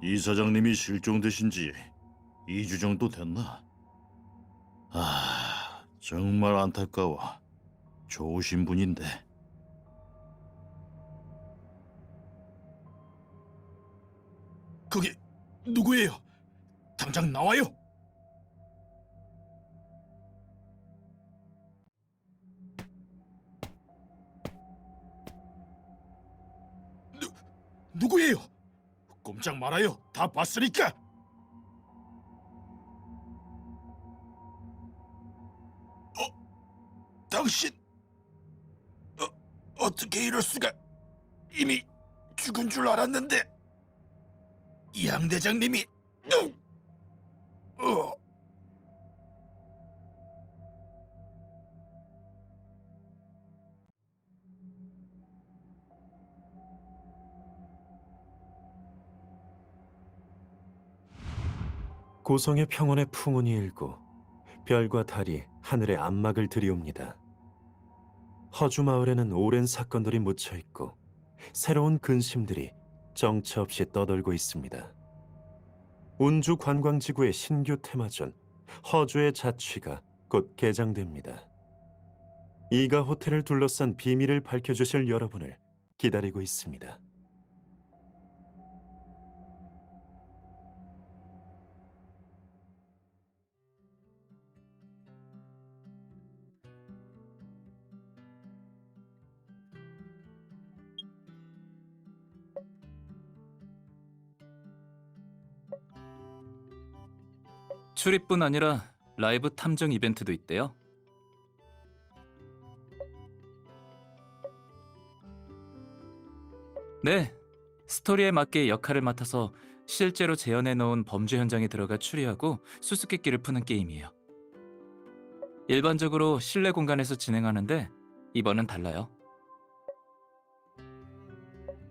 이 사장님이 실종되신 지 2주 정도 됐나? 정말 안타까워. 좋으신 분인데. 거기 누구예요? 당장 나와요. 누구예요? 꼼짝 말아요. 다 봤으니까. 당신 어떻게 이럴 수가? 이미 죽은 줄 알았는데 양 대장님이 어, 고성의 평원에 풍운이 일고 별과 달이 하늘에 안막을 들이옵니다. 허주 마을에는 오랜 사건들이 묻혀 있고 새로운 근심들이 정처 없이 떠돌고 있습니다. 운주 관광지구의 신규 테마존 허주의 자취가 곧 개장됩니다. 이가 호텔을 둘러싼 비밀을 밝혀주실 여러분을 기다리고 있습니다. 출입뿐 아니라 라이브 탐정 이벤트도 있대요. 네, 스토리에 맞게 역할을 맡아서 실제로 재현해 놓은 범죄 현장에 들어가 추리하고 수수께끼를 푸는 게임이에요. 일반적으로 실내 공간에서 진행하는데 이번은 달라요.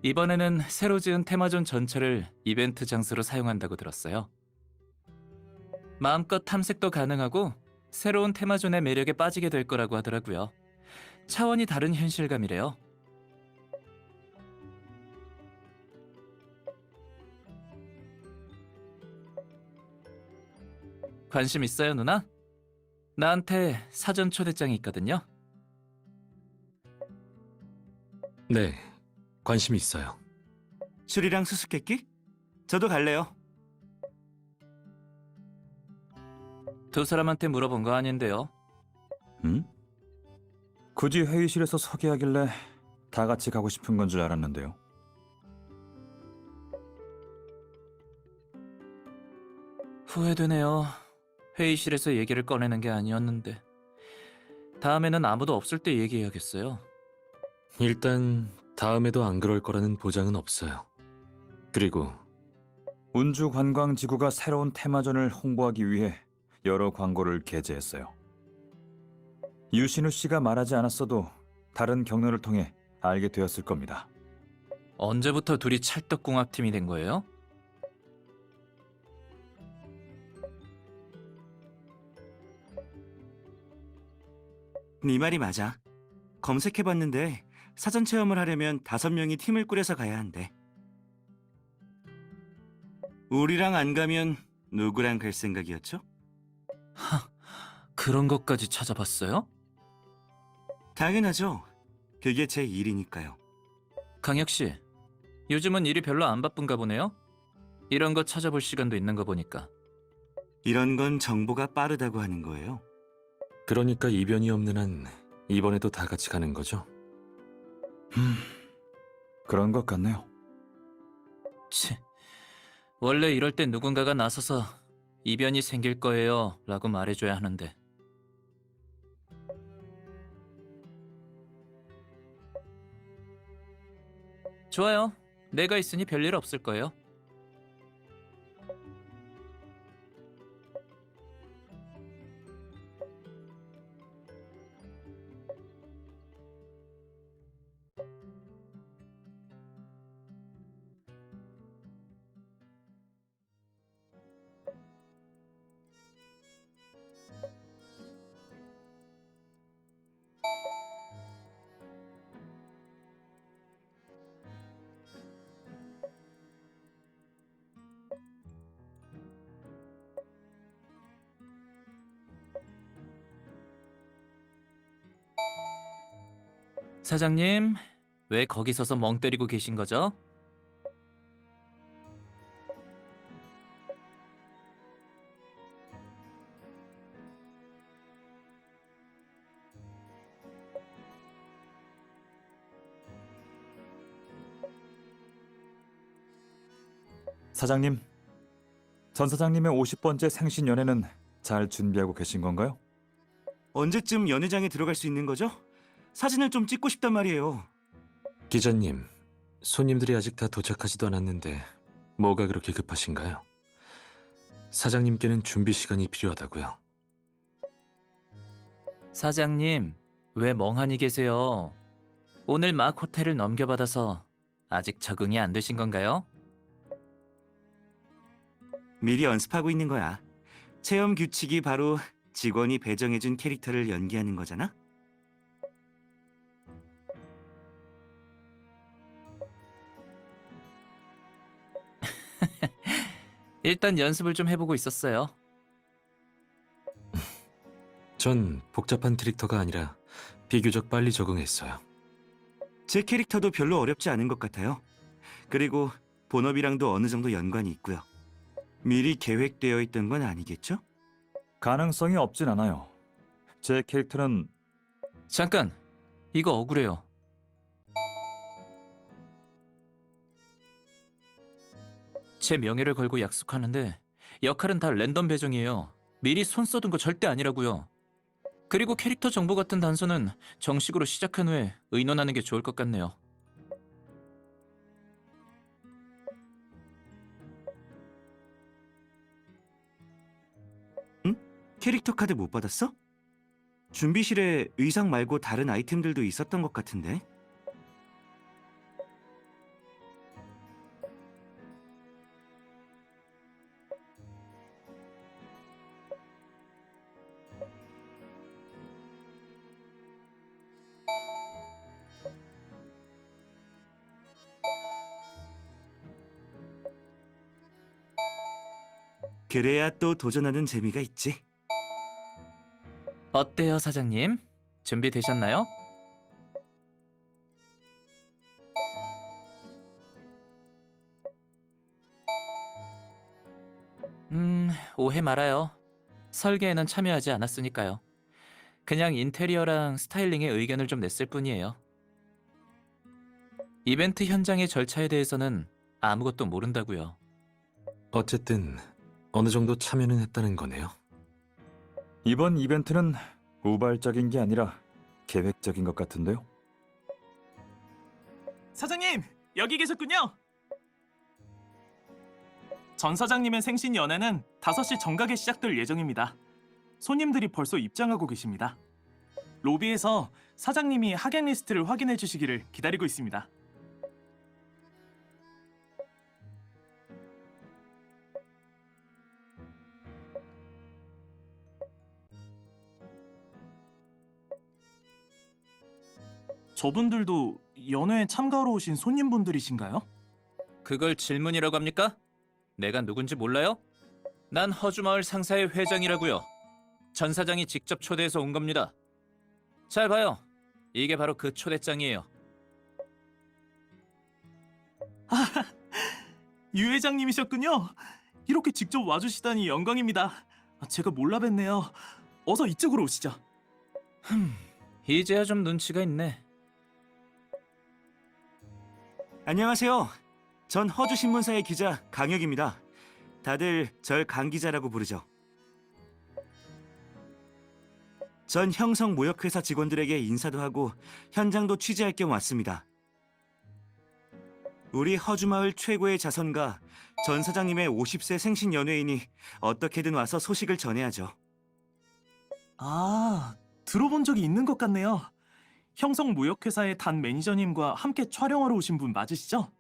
이번에는 새로 지은 테마존 전체를 이벤트 장소로 사용한다고 들었어요. 마음껏 탐색도 가능하고 새로운 테마존의 매력에 빠지게 될 거라고 하더라고요. 차원이 다른 현실감이래요. 관심 있어요, 누나? 나한테 사전 초대장이 있거든요. 네, 관심 있어요. 술이랑 수수께끼? 저도 갈래요. 두 사람한테 물어본 거 아닌데요. 굳이 회의실에서 서게 하길래 다 같이 가고 싶은 건 줄 알았는데요. 후회되네요. 회의실에서 얘기를 꺼내는 게 아니었는데. 다음에는 아무도 없을 때 얘기해야겠어요. 일단 다음에도 안 그럴 거라는 보장은 없어요. 그리고 운주 관광지구가 새로운 테마전을 홍보하기 위해 여러 광고를 게재했어요. 유신우 씨가 말하지 않았어도 다른 경로를 통해 알게 되었을 겁니다. 언제부터 둘이 찰떡궁합팀이 된 거예요? 네 말이 맞아. 검색해봤는데 사전 체험을 하려면 5명이 팀을 꾸려서 가야 한대. 우리랑 안 가면 누구랑 갈 생각이었죠? 그런 것까지 찾아봤어요? 당연하죠. 그게 제 일이니까요. 강혁 씨, 요즘은 일이 별로 안 바쁜가 보네요? 이런 거 찾아볼 시간도 있는 거 보니까. 이런 건 정보가 빠르다고 하는 거예요. 그러니까 이변이 없는 한 이번에도 다 같이 가는 거죠? 그런 것 같네요. 치, 원래 이럴 때 누군가가 나서서 이변이 생길 거예요 라고 말해줘야 하는데. 좋아요. 내가 있으니 별일 없을 거예요. 사장님, 왜 거기 서서 멍 때리고 계신 거죠? 사장님, 전 사장님의 50번째 생신 연회는 잘 준비하고 계신 건가요? 언제쯤 연회장에 들어갈 수 있는 거죠? 사진을 좀 찍고 싶단 말이에요. 기자님, 손님들이 아직 다 도착하지도 않았는데 뭐가 그렇게 급하신가요? 사장님께는 준비 시간이 필요하다고요. 사장님, 왜 멍하니 계세요? 오늘 막 호텔을 넘겨받아서 아직 적응이 안 되신 건가요? 미리 연습하고 있는 거야. 체험 규칙이 바로 직원이 배정해준 캐릭터를 연기하는 거잖아? 일단 연습을 좀 해보고 있었어요. 전 복잡한 캐릭터가 아니라 비교적 빨리 적응했어요. 제 캐릭터도 별로 어렵지 않은 것 같아요. 그리고 본업이랑도 어느 정도 연관이 있고요. 미리 계획되어 있던 건 아니겠죠? 가능성이 없진 않아요. 제 캐릭터는 잠깐, 이거 억울해요. 제 명예를 걸고 약속하는데 역할은 다 랜덤 배정이에요. 미리 손 써둔 거 절대 아니라고요. 그리고 캐릭터 정보 같은 단서는 정식으로 시작한 후에 의논하는 게 좋을 것 같네요. 캐릭터 카드 못 받았어? 준비실에 의상 말고 다른 아이템들도 있었던 것 같은데? 그래야 또 도전하는 재미가 있지. 어때요, 사장님? 준비되셨나요? 오해 말아요. 설계에는 참여하지 않았으니까요. 그냥 인테리어랑 스타일링에 의견을 좀 냈을 뿐이에요. 이벤트 현장의 절차에 대해서는 아무것도 모른다고요. 어쨌든 어느 정도 참여는 했다는 거네요. 이번 이벤트는 우발적인 게 아니라 계획적인 것 같은데요. 사장님, 여기 계셨군요. 전 사장님의 생신 연회는 5시 정각에 시작될 예정입니다. 손님들이 벌써 입장하고 계십니다. 로비에서 사장님이 하객 리스트를 확인해 주시기를 기다리고 있습니다. 저분들도 연회에 참가하러 오신 손님분들이신가요? 그걸 질문이라고 합니까? 내가 누군지 몰라요? 난 허주마을 상사의 회장이라고요. 전 사장이 직접 초대해서 온 겁니다. 잘 봐요. 이게 바로 그 초대장이에요. 유 회장님이셨군요. 이렇게 직접 와주시다니 영광입니다. 제가 몰라 뵀네요. 어서 이쪽으로 오시죠. 이제야 좀 눈치가 있네. 안녕하세요. 전 허주신문사의 기자 강혁입니다. 다들 절 강 기자라고 부르죠. 전 형성무역회사 직원들에게 인사도 하고 현장도 취재할 겸 왔습니다. 우리 허주마을 최고의 자선가 전 사장님의 50세 생신 연회이니 어떻게든 와서 소식을 전해야죠. 아, 들어본 적이 있는 것 같네요. 형성무역회사의 단 매니저님과 함께 촬영하러 오신 분 맞으시죠?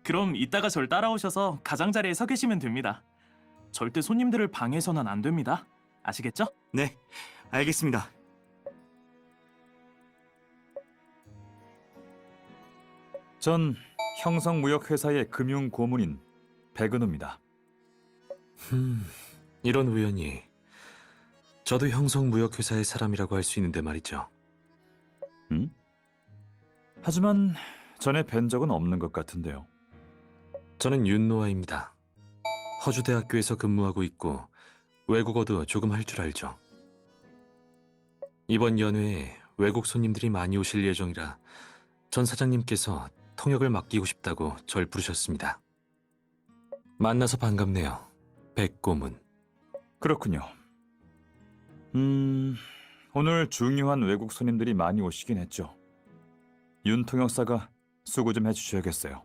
그럼 이따가 절 따라오셔서 가장자리에 서 계시면 됩니다. 절대 손님들을 방해해서는 안 됩니다. 아시겠죠? 네, 알겠습니다. 전 형성무역회사의 금융고문인 백은우입니다. 이런 우연이. 저도 형성무역회사의 사람이라고 할 수 있는데 말이죠. 하지만 전에 뵌 적은 없는 것 같은데요. 저는 윤노아입니다. 허주대학교에서 근무하고 있고 외국어도 조금 할 줄 알죠. 이번 연회에 외국 손님들이 많이 오실 예정이라 전 사장님께서 통역을 맡기고 싶다고 절 부르셨습니다. 만나서 반갑네요. 백고문. 그렇군요. 오늘 중요한 외국 손님들이 많이 오시긴 했죠. 윤 통역사가 수고 좀 해주셔야겠어요.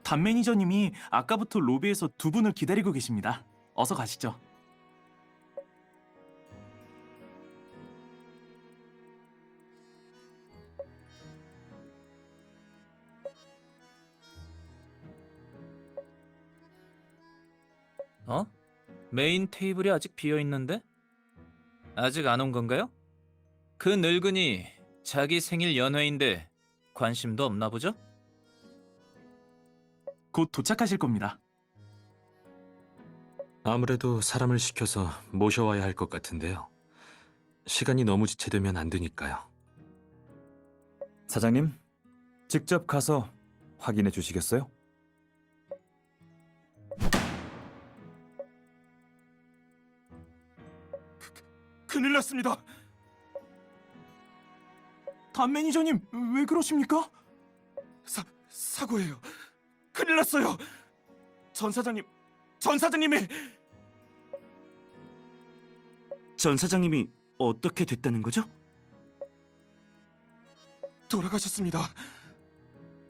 단 매니저님이 아까부터 로비에서 두 분을 기다리고 계십니다. 어서 가시죠. 어? 메인 테이블이 아직 비어 있는데? 아직 안 온 건가요? 그 늙은이 자기 생일 연회인데 관심도 없나 보죠? 곧 도착하실 겁니다. 아무래도 사람을 시켜서 모셔와야 할 것 같은데요. 시간이 너무 지체되면 안 되니까요. 사장님, 직접 가서 확인해 주시겠어요? 큰일 났습니다. 단 매니저님, 왜 그러십니까? 사고예요. 큰일 났어요. 전 사장님이 전 사장님이 어떻게 됐다는 거죠? 돌아가셨습니다.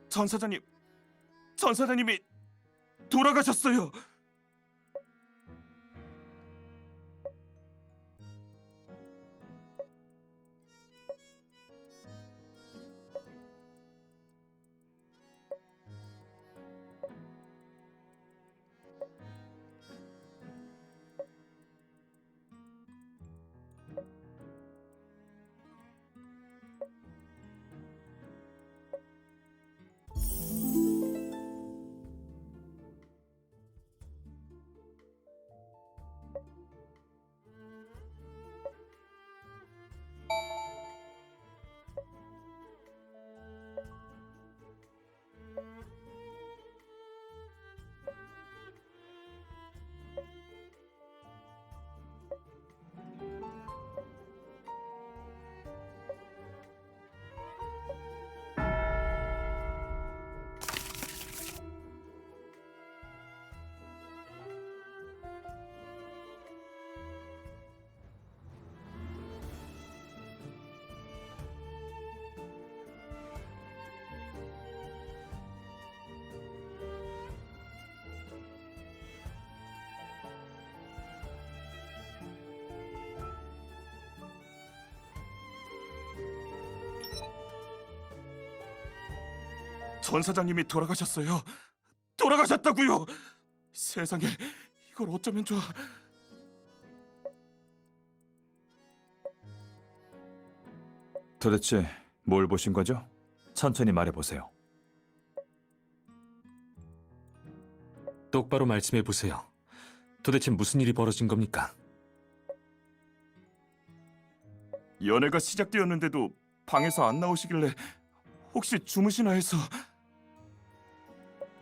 전 사장님이 돌아가셨어요. 전 사장님이 돌아가셨어요. 돌아가셨다고요. 세상에, 이걸 어쩌면 좋아. 도대체 뭘 보신 거죠? 천천히 말해보세요. 똑바로 말씀해 보세요. 도대체 무슨 일이 벌어진 겁니까? 연애가 시작되었는데도 방에서 안 나오시길래 혹시 주무시나 해서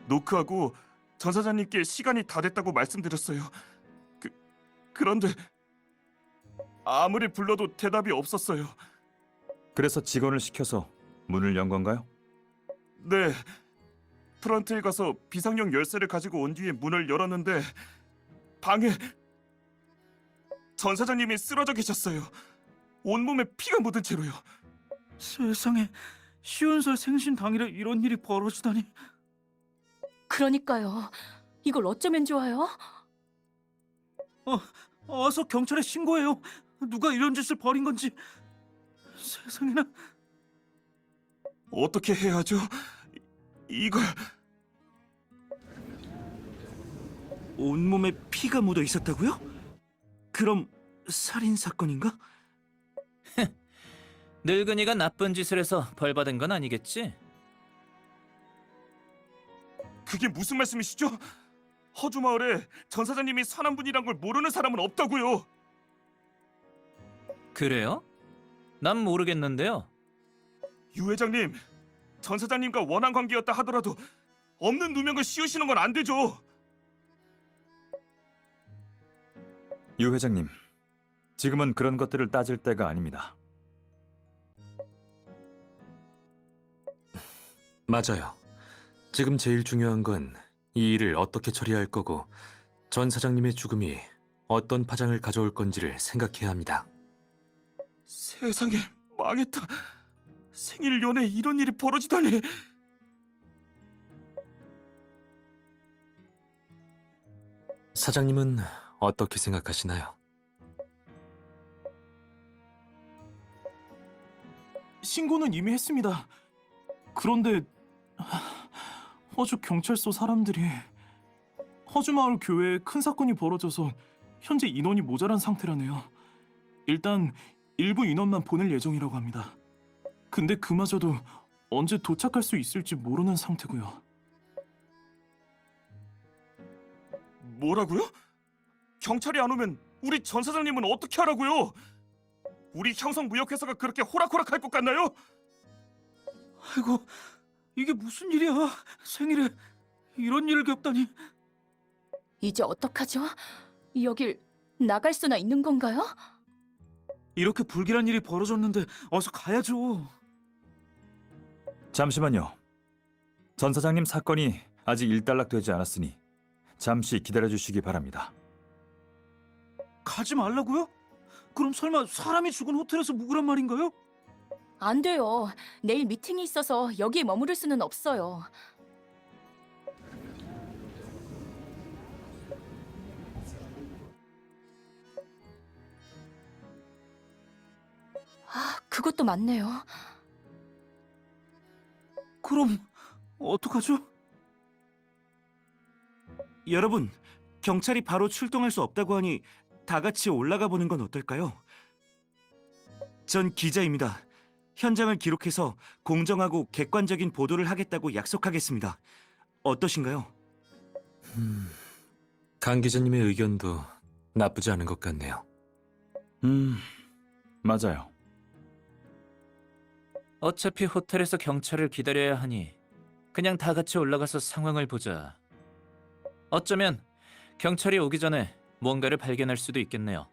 노크하고 전 사장님께 시간이 다 됐다고 말씀드렸어요. 그런데 아무리 불러도 대답이 없었어요. 그래서 직원을 시켜서 문을 연 건가요? 네, 프런트에 가서 비상용 열쇠를 가지고 온 뒤에 문을 열었는데 방에 전 사장님이 쓰러져 계셨어요. 온몸에 피가 묻은 채로요. 세상에, 시운설 생신 당일에 이런 일이 벌어지다니. 그러니까요. 이걸 어쩌면 좋아요? 어서 경찰에 신고해요. 누가 이런 짓을 벌인 건지. 세상에나. 어떻게 해야 하죠? 이걸 온몸에 피가 묻어 있었다고요? 그럼 살인 사건인가? 늙은이가 나쁜 짓을 해서 벌 받은 건 아니겠지? 그게 무슨 말씀이시죠? 허주 마을에 전 사장님이 선한 분이란 걸 모르는 사람은 없다고요. 그래요? 난 모르겠는데요. 유 회장님, 전 사장님과 원한 관계였다 하더라도 없는 누명을 씌우시는 건 안 되죠. 유 회장님, 지금은 그런 것들을 따질 때가 아닙니다. 맞아요. 지금 제일 중요한 건 이 일을 어떻게 처리할 거고 전 사장님의 죽음이 어떤 파장을 가져올 건지를 생각해야 합니다. 세상에, 망했다. 생일 연에 이런 일이 벌어지다니. 사장님은 어떻게 생각하시나요? 신고는 이미 했습니다. 그런데 허주 경찰서 사람들이 허주마을 교회에 큰 사건이 벌어져서 현재 인원이 모자란 상태라네요. 일단 일부 인원만 보낼 예정이라고 합니다. 근데 그마저도 언제 도착할 수 있을지 모르는 상태고요. 뭐라고요? 경찰이 안 오면 우리 전 사장님은 어떻게 하라고요? 우리 형성무역회사가 그렇게 호락호락할 것 같나요? 아이고, 이게 무슨 일이야? 생일에 이런 일을 겪다니. 이제 어떡하죠? 여길 나갈 수나 있는 건가요? 이렇게 불길한 일이 벌어졌는데 어서 가야죠. 잠시만요. 전 사장님 사건이 아직 일단락되지 않았으니 잠시 기다려주시기 바랍니다. 가지 말라고요? 그럼 설마 사람이 죽은 호텔에서 묵으란 말인가요? 안 돼요. 내일 미팅이 있어서 여기에 머무를 수는 없어요. 아, 그것도 맞네요. 그럼 어떡하죠? 여러분, 경찰이 바로 출동할 수 없다고 하니 다 같이 올라가 보는 건 어떨까요? 전 기자입니다. 현장을 기록해서 공정하고 객관적인 보도를 하겠다고 약속하겠습니다. 어떠신가요? 강 기자님의 의견도 나쁘지 않은 것 같네요. 맞아요. 어차피 호텔에서 경찰을 기다려야 하니 그냥 다 같이 올라가서 상황을 보자. 어쩌면 경찰이 오기 전에 뭔가를 발견할 수도 있겠네요.